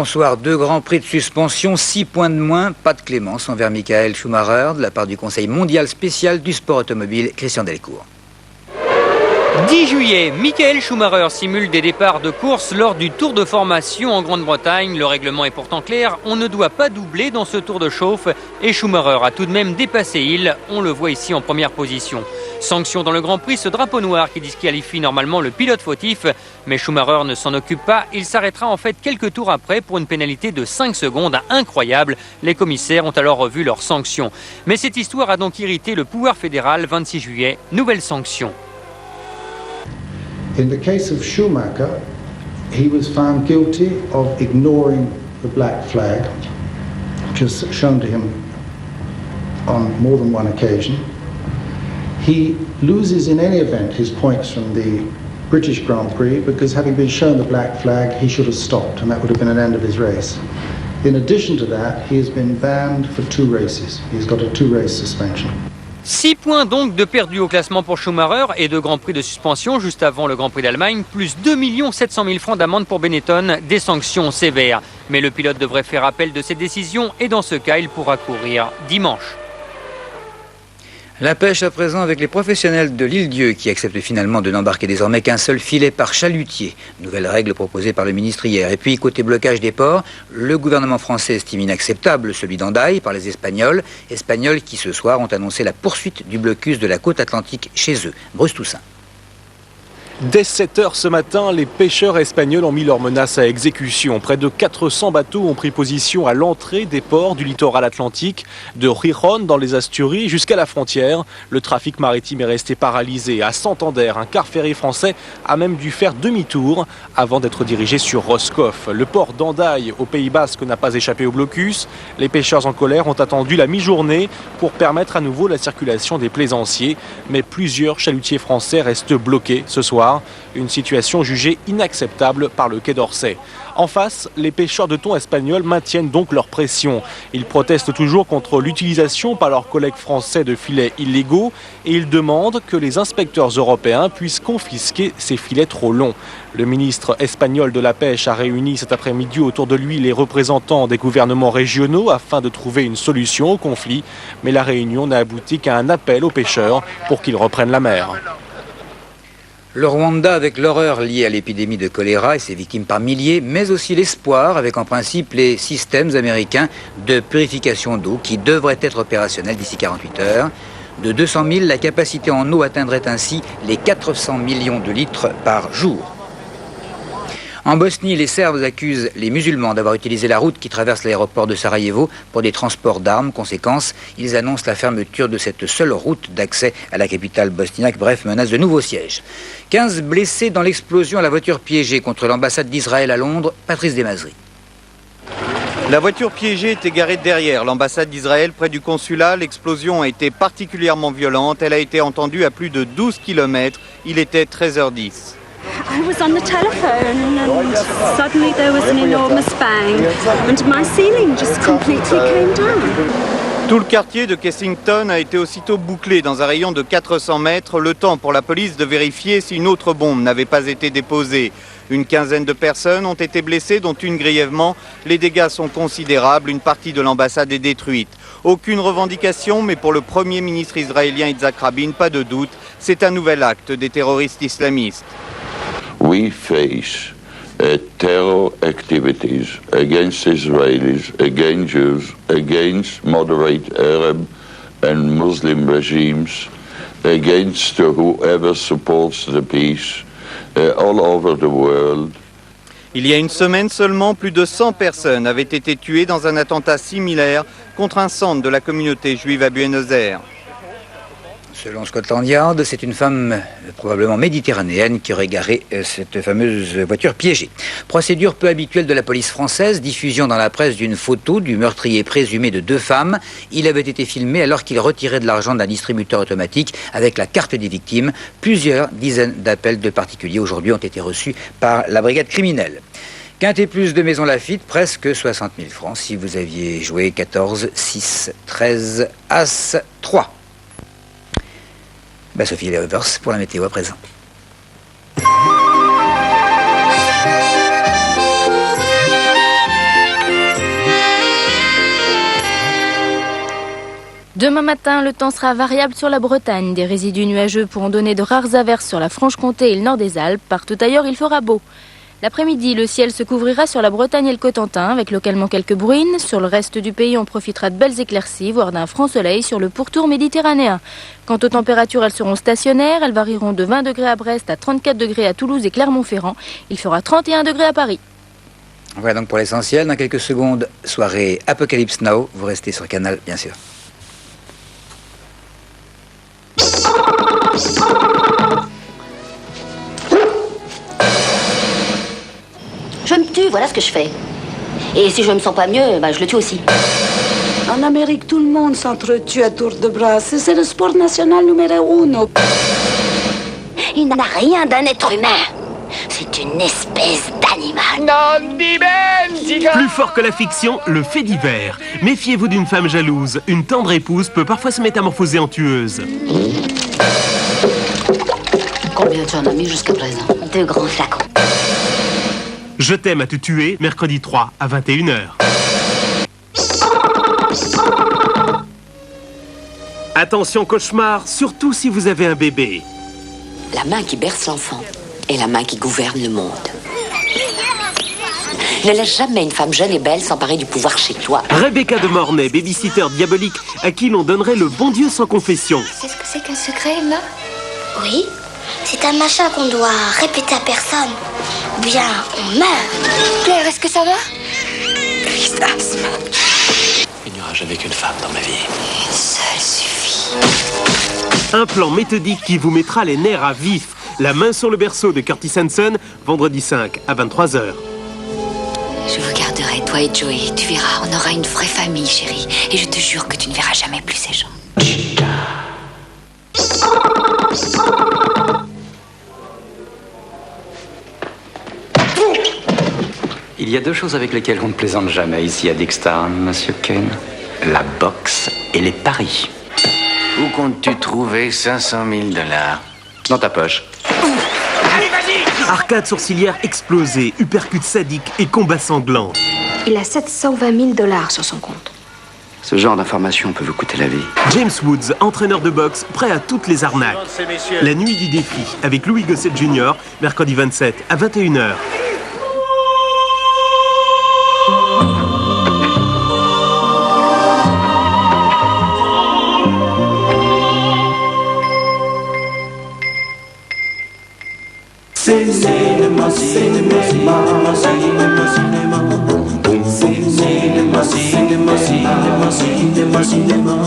bonsoir. 2 grands prix de suspension, 6 points de moins, pas de clémence envers Michael Schumacher de la part du Conseil mondial spécial du sport automobile, Christian Delcourt. 10 juillet, Michael Schumacher simule des départs de course lors du Tour de formation en Grande-Bretagne. Le règlement est pourtant clair, on ne doit pas doubler dans ce tour de chauffe et Schumacher a tout de même dépassé Hill, on le voit ici en première position. Sanction dans le Grand Prix, ce drapeau noir qui disqualifie normalement le pilote fautif, mais Schumacher ne s'en occupe pas, il s'arrêtera en fait quelques tours après pour une pénalité de 5 secondes incroyable. Les commissaires ont alors revu leur sanction. Mais cette histoire a donc irrité le pouvoir fédéral. 26 juillet, nouvelle sanction. In the case of Schumacher, he was found guilty of ignoring the black flag, which was shown to him on more than one occasion. He loses in any event his points from the British Grand Prix because having been shown the black flag, he should have stopped and that would have been an end of his race. In addition to that, he has been banned for 2 races. He's got a 2-race suspension. 6 points donc de perdu au classement pour Schumacher et 2 grands prix de suspension juste avant le Grand Prix d'Allemagne, plus 2 700 000 francs d'amende pour Benetton, des sanctions sévères. Mais le pilote devrait faire appel de cette décision et dans ce cas, il pourra courir dimanche. La pêche à présent avec les professionnels de l'Île-Dieu qui acceptent finalement de n'embarquer désormais qu'un seul filet par chalutier. Nouvelle règle proposée par le ministre hier. Et puis côté blocage des ports, le gouvernement français estime inacceptable celui d'Hendaye par les Espagnols. Espagnols qui ce soir ont annoncé la poursuite du blocus de la côte atlantique chez eux. Bruce Toussaint. Dès 7 h ce matin, les pêcheurs espagnols ont mis leurs menaces à exécution. Près de 400 bateaux ont pris position à l'entrée des ports du littoral atlantique, de Gijón dans les Asturies jusqu'à la frontière. Le trafic maritime est resté paralysé. À Santander, un car ferry français a même dû faire demi-tour avant d'être dirigé sur Roscoff. Le port d'Hendaye, au Pays Basque, n'a pas échappé au blocus. Les pêcheurs en colère ont attendu la mi-journée pour permettre à nouveau la circulation des plaisanciers. Mais plusieurs chalutiers français restent bloqués ce soir. Une situation jugée inacceptable par le Quai d'Orsay. En face, les pêcheurs de thon espagnols maintiennent donc leur pression. Ils protestent toujours contre l'utilisation par leurs collègues français de filets illégaux et ils demandent que les inspecteurs européens puissent confisquer ces filets trop longs. Le ministre espagnol de la Pêche a réuni cet après-midi autour de lui les représentants des gouvernements régionaux afin de trouver une solution au conflit. Mais la réunion n'a abouti qu'à un appel aux pêcheurs pour qu'ils reprennent la mer. Le Rwanda avec l'horreur liée à l'épidémie de choléra et ses victimes par milliers, mais aussi l'espoir avec en principe les systèmes américains de purification d'eau qui devraient être opérationnels d'ici 48 heures. De 200 000, la capacité en eau atteindrait ainsi les 400 millions de litres par jour. En Bosnie, les Serbes accusent les musulmans d'avoir utilisé la route qui traverse l'aéroport de Sarajevo pour des transports d'armes. Conséquence, ils annoncent la fermeture de cette seule route d'accès à la capitale bosniaque. Bref, menace de nouveaux sièges. 15 blessés dans l'explosion à la voiture piégée contre l'ambassade d'Israël à Londres. Patrice Desmazeries. La voiture piégée était garée derrière l'ambassade d'Israël près du consulat. L'explosion a été particulièrement violente. Elle a été entendue à plus de 12 km. Il était 13h10. I was on the telephone and suddenly there was an enormous bang and my ceiling just completely came down. Tout le quartier de Kensington a été aussitôt bouclé dans un rayon de 400 mètres, le temps pour la police de vérifier si une autre bombe n'avait pas été déposée. Une quinzaine de personnes ont été blessées, dont une grièvement. Les dégâts sont considérables, une partie de l'ambassade est détruite. Aucune revendication, mais pour le Premier ministre israélien Yitzhak Rabin, pas de doute, c'est un nouvel acte des terroristes islamistes. We face terror activities against Israelis, against Jews, against moderate Arab and Muslim regimes, against whoever supports the peace all over the world. Il y a une semaine seulement, plus de 100 personnes avaient été tuées dans un attentat similaire contre un centre de la communauté juive à Buenos Aires. Selon Scotland Yard, c'est une femme probablement méditerranéenne qui aurait garé cette fameuse voiture piégée. Procédure peu habituelle de la police française, diffusion dans la presse d'une photo du meurtrier présumé de 2 femmes. Il avait été filmé alors qu'il retirait de l'argent d'un distributeur automatique avec la carte des victimes. Plusieurs dizaines d'appels de particuliers aujourd'hui ont été reçus par la brigade criminelle. Quintet plus de Maison Lafitte, presque 60 000 francs si vous aviez joué 14, 6, 13, As, 3. Sophie Levers pour la météo à présent. Demain matin, le temps sera variable sur la Bretagne. Des résidus nuageux pourront donner de rares averses sur la Franche-Comté et le nord des Alpes. Partout ailleurs, il fera beau. L'après-midi, le ciel se couvrira sur la Bretagne et le Cotentin, avec localement quelques bruines. Sur le reste du pays, on profitera de belles éclaircies, voire d'un franc soleil sur le pourtour méditerranéen. Quant aux températures, elles seront stationnaires. Elles varieront de 20 degrés à Brest à 34 degrés à Toulouse et Clermont-Ferrand. Il fera 31 degrés à Paris. Voilà donc pour l'essentiel. Dans quelques secondes, soirée Apocalypse Now. Vous restez sur Canal, bien sûr. Je me tue, voilà ce que je fais. Et si je me sens pas mieux, je le tue aussi. En Amérique, tout le monde s'entretue à tour de bras. C'est le sport national numéro 1. Il n'a rien d'un être humain. C'est une espèce d'animal. Plus fort que la fiction, le fait divers. Méfiez-vous d'une femme jalouse. Une tendre épouse peut parfois se métamorphoser en tueuse. Combien tu en as mis jusqu'à présent? 2 grands flacons. Je t'aime à te tuer, mercredi 3 à 21h. Attention cauchemar, surtout si vous avez un bébé. La main qui berce l'enfant est la main qui gouverne le monde. Ne laisse jamais une femme jeune et belle s'emparer du pouvoir chez toi. Rebecca de Mornay, babysitter diabolique à qui l'on donnerait le bon Dieu sans confession. C'est ce que c'est qu'un secret, Emma? Oui, c'est un machin qu'on doit répéter à personne. Ou bien on meurt. Claire, est-ce que ça va? Crise d'asthme. Il n'y aura jamais qu'une femme dans ma vie. Une seule suffit. Un plan méthodique qui vous mettra les nerfs à vif. La main sur le berceau de Curtis Hanson, vendredi 5 à 23h. Je vous garderai, toi et Joey. Tu verras, on aura une vraie famille, chérie. Et je te jure que tu ne verras jamais plus ces gens. Il y a 2 choses avec lesquelles on ne plaisante jamais ici à Dickstown, Monsieur Kane. La boxe et les paris. Où comptes-tu trouver 500 000 $? Dans ta poche. Allez, vas-y! Arcade sourcilière explosée, uppercut sadique et combat sanglant. Il a 720 000 $ sur son compte. Ce genre d'information peut vous coûter la vie. James Woods, entraîneur de boxe, prêt à toutes les arnaques. La nuit du défi, avec Louis Gossett Jr., mercredi 27 à 21h. Cinéma, cinéma, cinéma, cinéma, cinéma, cinéma, cinéma, cinéma, cinéma, cinéma.